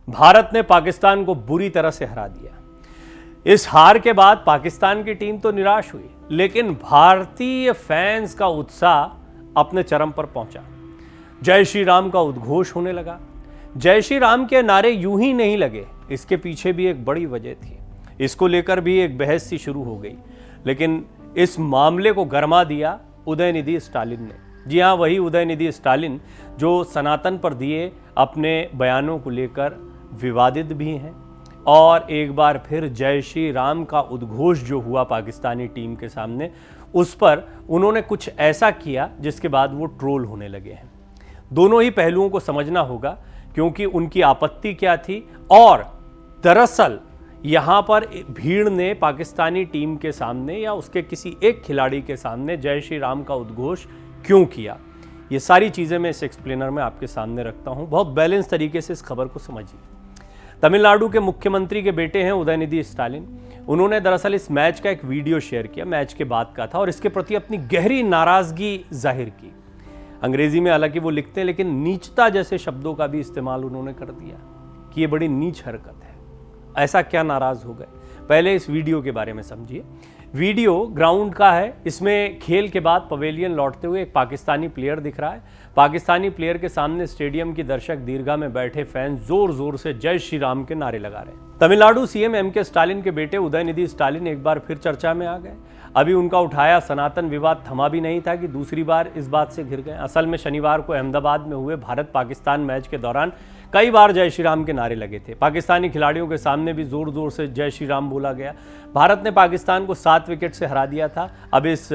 भारत ने पाकिस्तान को बुरी तरह से हरा दिया। इस हार के बाद पाकिस्तान की टीम तो निराश हुई, लेकिन भारतीय फैंस का उत्साह अपने चरम पर पहुंचा। जय श्री राम का उद्घोष होने लगा। जय श्री राम के नारे यूं ही नहीं लगे, इसके पीछे भी एक बड़ी वजह थी। इसको लेकर भी एक बहस सी शुरू हो गई, लेकिन इस मामले को गरमा दिया उदयनिधि स्टालिन ने। जी हाँ, वही उदयनिधि स्टालिन जो सनातन पर दिए अपने बयानों को लेकर विवादित भी हैं, और एक बार फिर जय श्री राम का उद्घोष जो हुआ पाकिस्तानी टीम के सामने, उस पर उन्होंने कुछ ऐसा किया जिसके बाद वो ट्रोल होने लगे हैं। दोनों ही पहलुओं को समझना होगा, क्योंकि उनकी आपत्ति क्या थी और दरअसल यहाँ पर भीड़ ने पाकिस्तानी टीम के सामने या उसके किसी एक खिलाड़ी के सामने जय श्री राम का उद्घोष क्यों किया। ये सारी चीज़ें मैं इस एक्सप्लेनर में आपके सामने रखता हूँ। बहुत बैलेंस तरीके से इस खबर को समझिए। तमिलनाडु के मुख्यमंत्री के बेटे हैं उदयनिधि स्टालिन। उन्होंने दरअसल इस मैच का एक वीडियो शेयर किया, मैच के बाद का था, और इसके प्रति अपनी गहरी नाराजगी जाहिर की। अंग्रेजी में हालांकि वो लिखते हैं, लेकिन नीचता जैसे शब्दों का भी इस्तेमाल उन्होंने कर दिया कि ये बड़ी नीच हरकत है। ऐसा क्या नाराज हो गए, पहले इस वीडियो के बारे में समझिए। वीडियो ग्राउंड का है। इसमें खेल के बाद पवेलियन लौटते हुए एक पाकिस्तानी प्लेयर दिख रहा है। पाकिस्तानी प्लेयर के सामने स्टेडियम की दर्शक दीर्घा में बैठे फैंस जोर जोर से जय श्री राम के नारे लगा रहे हैं। तमिलनाडु सीएम एमके स्टालिन के बेटे उदयनिधि स्टालिन एक बार फिर चर्चा में आ गए। अभी उनका उठाया सनातन विवाद थमा भी नहीं था कि दूसरी बार इस बात से घिर गए। असल में शनिवार को अहमदाबाद में हुए भारत पाकिस्तान मैच के दौरान कई बार जय श्री राम के नारे लगे थे। पाकिस्तानी खिलाड़ियों के सामने भी जोर जोर से जय श्री राम बोला गया। भारत ने पाकिस्तान को 7 विकेट से हरा दिया था। अब इस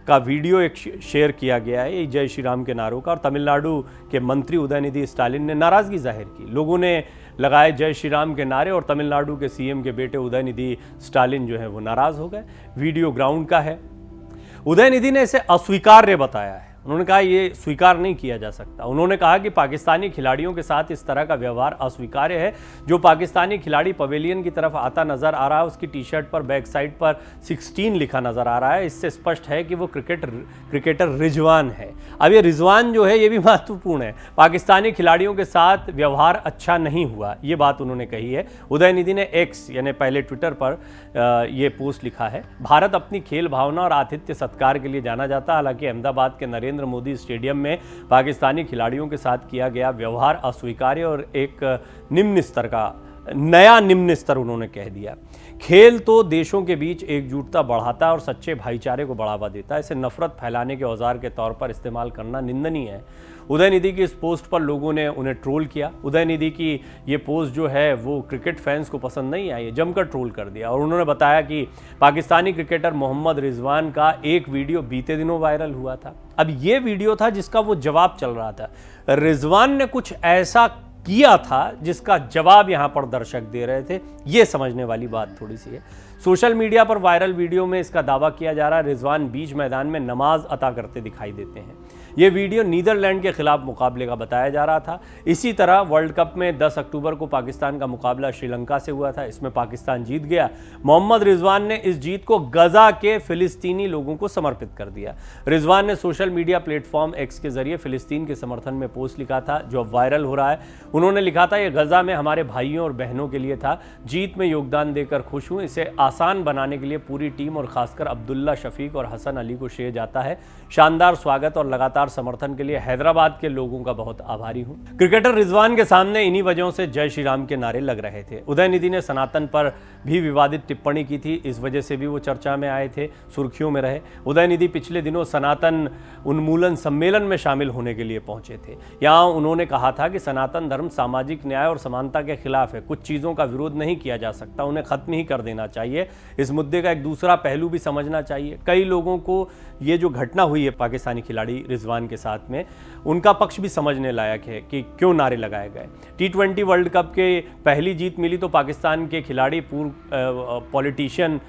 का वीडियो एक शेयर किया गया है जय श्री राम के नारों का, और तमिलनाडु के मंत्री उदयनिधि स्टालिन ने नाराजगी जाहिर की। लोगों ने लगाए जय श्री राम के नारे और तमिलनाडु के सीएम के बेटे उदयनिधि स्टालिन जो है वो नाराज हो गए। वीडियो ग्राउंड का है। उदयनिधि ने इसे अस्वीकार्य बताया है। उन्होंने कहा ये स्वीकार नहीं किया जा सकता। उन्होंने कहा कि पाकिस्तानी खिलाड़ियों के साथ इस तरह का व्यवहार अस्वीकार्य है। जो पाकिस्तानी खिलाड़ी पवेलियन की तरफ आता नजर आ रहा है, उसकी टी शर्ट पर बैक साइड पर 16 लिखा नजर आ रहा है। इससे स्पष्ट है कि वो क्रिकेटर रिजवान है। अब ये रिजवान जो है ये भी महत्वपूर्ण है। पाकिस्तानी खिलाड़ियों के साथ व्यवहार अच्छा नहीं हुआ, ये बात उन्होंने कही है। उदयनिधि ने एक्स यानी पहले ट्विटर पर ये पोस्ट लिखा है। भारत अपनी खेल भावना और आतिथ्य सत्कार के लिए जाना जाता है। हालांकि अहमदाबाद के नरेंद्र मोदी स्टेडियम में पाकिस्तानी खिलाड़ियों के साथ किया गया व्यवहार अस्वीकार्य और एक निम्न स्तर का नया निम्न स्तर उन्होंने कह दिया। खेल तो देशों के बीच एकजुटता बढ़ाता है और सच्चे भाईचारे को बढ़ावा देता है। इसे नफरत फैलाने के औजार के तौर पर इस्तेमाल करना निंदनीय है। उदयनिधि की इस पोस्ट पर लोगों ने उन्हें ट्रोल किया। उदयनिधि की ये पोस्ट जो है वो क्रिकेट फैंस को पसंद नहीं आई, जमकर ट्रोल कर दिया। और उन्होंने बताया कि पाकिस्तानी क्रिकेटर मोहम्मद रिजवान का एक वीडियो बीते दिनों वायरल हुआ था। अब ये वीडियो था जिसका वो जवाब चल रहा था। रिजवान ने कुछ ऐसा किया था जिसका जवाब यहां पर दर्शक दे रहे थे। यह समझने वाली बात थोड़ी सी है। सोशल मीडिया पर वायरल वीडियो में इसका दावा किया जा रहा है रिजवान बीच मैदान में नमाज अता करते दिखाई देते हैं। यह वीडियो नीदरलैंड के खिलाफ मुकाबले का बताया जा रहा था। इसी तरह वर्ल्ड कप में 10 अक्टूबर को पाकिस्तान का मुकाबला श्रीलंका से हुआ था। इसमें पाकिस्तान जीत गया। मोहम्मद रिजवान ने इस जीत को गजा के फिलिस्तीनी लोगों को समर्पित कर दिया। रिजवान ने सोशल मीडिया प्लेटफॉर्म एक्स के जरिए फिलिस्तीन के समर्थन में पोस्ट लिखा था जो अब वायरल हो रहा है। उन्होंने लिखा था यह गजा में हमारे भाइयों और बहनों के लिए था। जीत में योगदान देकर खुश हूं। इसे आसान बनाने के लिए पूरी टीम और खासकर अब्दुल्ला शफीक और हसन अली को श्रेय जाता है। शानदार स्वागत और लगातार समर्थन के लिए हैदराबाद के लोगों का बहुत आभारी हूं। क्रिकेटर रिजवान के सामने इन्हीं वजहों से जय श्री राम के नारे लग रहे थे। उदयनिधि ने सनातन पर भी विवादित टिप्पणी की थी। इस वजह से भी वो चर्चा में आए थे, सुर्खियों में रहे। उदयनिधि पिछले दिनों सनातन उन्मूलन सम्मेलन में शामिल होने के लिए पहुंचे थे। यहां उन्होंने कहा था कि सनातन धर्म सामाजिक न्याय और समानता के खिलाफ है। कुछ चीजों का विरोध नहीं किया जा सकता, उन्हें खत्म ही कर देना चाहिए। इस मुद्दे का एक दूसरा पहलू भी समझना चाहिए। कई लोगों को ये जो घटना हुई है पाकिस्तानी खिलाड़ी रिजवान के साथ में, उनका पक्ष भी समझने लायक है कि क्यों नारे लगाए गए। T20 वर्ल्ड कप के पहली जीत मिली तो पाकिस्तान के खिलाड़ी, पूर्व पॉलिटिशियन,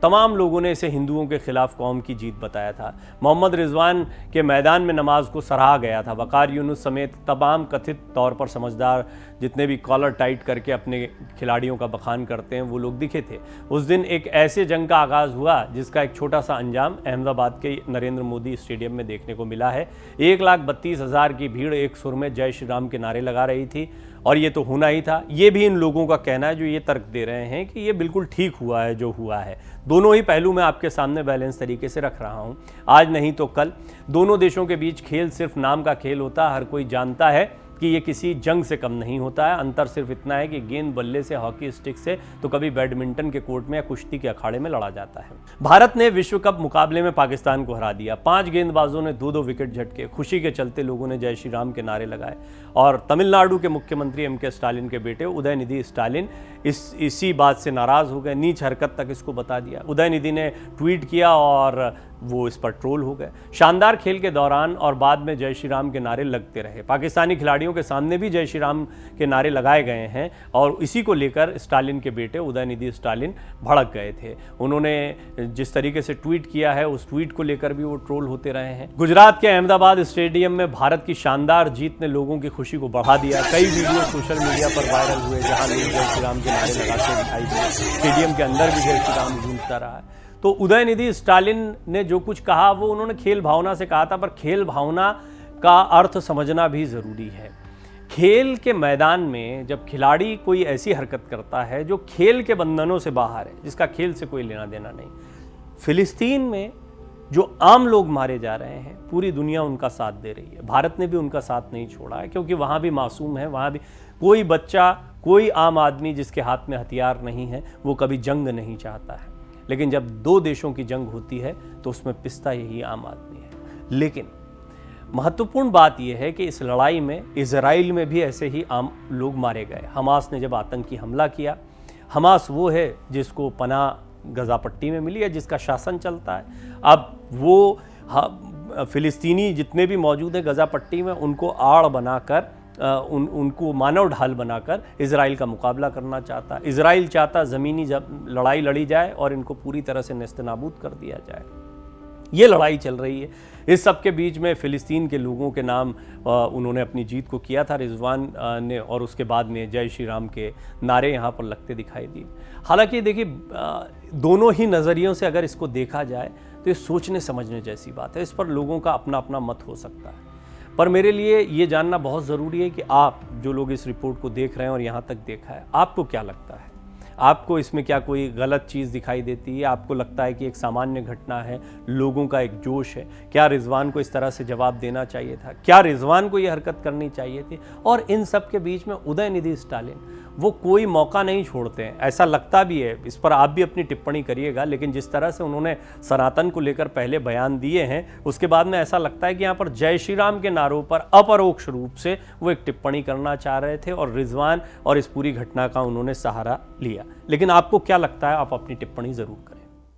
तमाम लोगों ने इसे हिंदुओं के खिलाफ कौम की जीत बताया था। मोहम्मद रिजवान के मैदान में नमाज को सराहा गया था। वकार यूनुस समेत तमाम कथित तौर पर समझदार जितने भी कॉलर टाइट करके अपने खिलाड़ियों का बखान करते हैं वो लोग दिखे थे। उस दिन एक ऐसे जंग का आगाज हुआ जिसका एक छोटा सा अंजाम अहमदाबाद के नरेंद्र मोदी स्टेडियम में देखने को मिला है। 1,32,000 की भीड़ एक सुर में जय श्री राम के नारे लगा रही थी और ये तो होना ही था। ये भी इन लोगों का कहना है जो ये तर्क दे रहे हैं कि ये बिल्कुल ठीक हुआ है जो हुआ है। दोनों ही पहलू मैं आपके सामने बैलेंस तरीके से रख रहा हूँ। आज नहीं तो कल दोनों देशों के बीच खेल सिर्फ नाम का खेल होता है। हर कोई जानता है कि ये किसी जंग से कम नहीं होता है। अंतर सिर्फ इतना है कि गेंद बल्ले से, हॉकी स्टिक से, तो कभी बैडमिंटन के कोर्ट में या कुश्ती के अखाड़े में लड़ा जाता है। भारत ने विश्व कप मुकाबले में पाकिस्तान को हरा दिया। 5 गेंदबाजों ने 2-2 विकेट झटके। खुशी के चलते लोगों ने जय श्री राम के नारे लगाए और तमिलनाडु के मुख्यमंत्री MK स्टालिन के बेटे उदयनिधि स्टालिन इसी बात से नाराज हो गए। नीच हरकत तक इसको बता दिया। उदयनिधि ने ट्वीट किया और वो इस पर ट्रोल हो गए। शानदार खेल के दौरान और बाद में जय श्री राम के नारे लगते रहे। पाकिस्तानी खिलाड़ियों के सामने भी जय श्री राम के नारे लगाए गए हैं और इसी को लेकर स्टालिन के बेटे उदयनिधि स्टालिन भड़क गए थे। उन्होंने जिस तरीके से ट्वीट किया है उस ट्वीट को लेकर भी वो ट्रोल होते रहे हैं। गुजरात के अहमदाबाद स्टेडियम में भारत की शानदार जीत ने लोगों की खुशी को बढ़ा दिया। कई वीडियो सोशल मीडिया पर वायरल हुए जहां लोग जय श्री राम के नारे लगाते दिखाई दिए। स्टेडियम के अंदर भी जय श्री राम गूंजता रहा है। तो उदयनिधि स्टालिन ने जो कुछ कहा वो उन्होंने खेल भावना से कहा था, पर खेल भावना का अर्थ समझना भी ज़रूरी है। खेल के मैदान में जब खिलाड़ी कोई ऐसी हरकत करता है जो खेल के बंधनों से बाहर है, जिसका खेल से कोई लेना देना नहीं। फिलिस्तीन में जो आम लोग मारे जा रहे हैं, पूरी दुनिया उनका साथ दे रही है। भारत ने भी उनका साथ नहीं छोड़ा है क्योंकि वहाँ भी मासूम है। वहाँ भी कोई बच्चा, कोई आम आदमी जिसके हाथ में हथियार नहीं है वो कभी जंग नहीं चाहता है। लेकिन जब 2 देशों की जंग होती है तो उसमें पिसता यही आम आदमी है। लेकिन महत्वपूर्ण बात यह है कि इस लड़ाई में इजराइल में भी ऐसे ही आम लोग मारे गए। हमास ने जब आतंकी हमला किया, हमास वो है जिसको पनाह गजा पट्टी में मिली है, जिसका शासन चलता है। अब वो फिलिस्तीनी जितने भी मौजूद हैं गजा पट्टी में, उनको आड़ बनाकर उनको मानव ढाल बनाकर इजराइल का मुकाबला करना चाहता है। इजराइल चाहता ज़मीनी लड़ाई लड़ी जाए और इनको पूरी तरह से नेस्तनाबूद कर दिया जाए। ये लड़ाई चल रही है। इस सब के बीच में फ़िलिस्तीन के लोगों के नाम उन्होंने अपनी जीत को किया था रिजवान ने, और उसके बाद में जय श्री राम के नारे यहाँ पर लगते दिखाई दिए। हालांकि देखिए, दोनों ही नज़रियों से अगर इसको देखा जाए तो ये सोचने समझने जैसी बात है। इस पर लोगों का अपना अपना मत हो सकता है, पर मेरे लिए ये जानना बहुत ज़रूरी है कि आप जो लोग इस रिपोर्ट को देख रहे हैं और यहाँ तक देखा है, आपको क्या लगता है? आपको इसमें क्या कोई गलत चीज़ दिखाई देती है? आपको लगता है कि एक सामान्य घटना है, लोगों का एक जोश है? क्या रिजवान को इस तरह से जवाब देना चाहिए था? क्या रिजवान को ये हरकत करनी चाहिए थी? और इन सब के बीच में उदयनिधि स्टालिन, वो कोई मौका नहीं छोड़ते हैं, ऐसा लगता भी है। इस पर आप भी अपनी टिप्पणी करिएगा, लेकिन जिस तरह से उन्होंने सनातन को लेकर पहले बयान दिए हैं, उसके बाद में ऐसा लगता है कि यहाँ पर जय श्री राम के नारों पर अपरोक्ष रूप से वो एक टिप्पणी करना चाह रहे थे और रिजवान और इस पूरी घटना का उन्होंने सहारा लिया। लेकिन आपको क्या लगता है? आप अपनी टिप्पणी ज़रूर करें।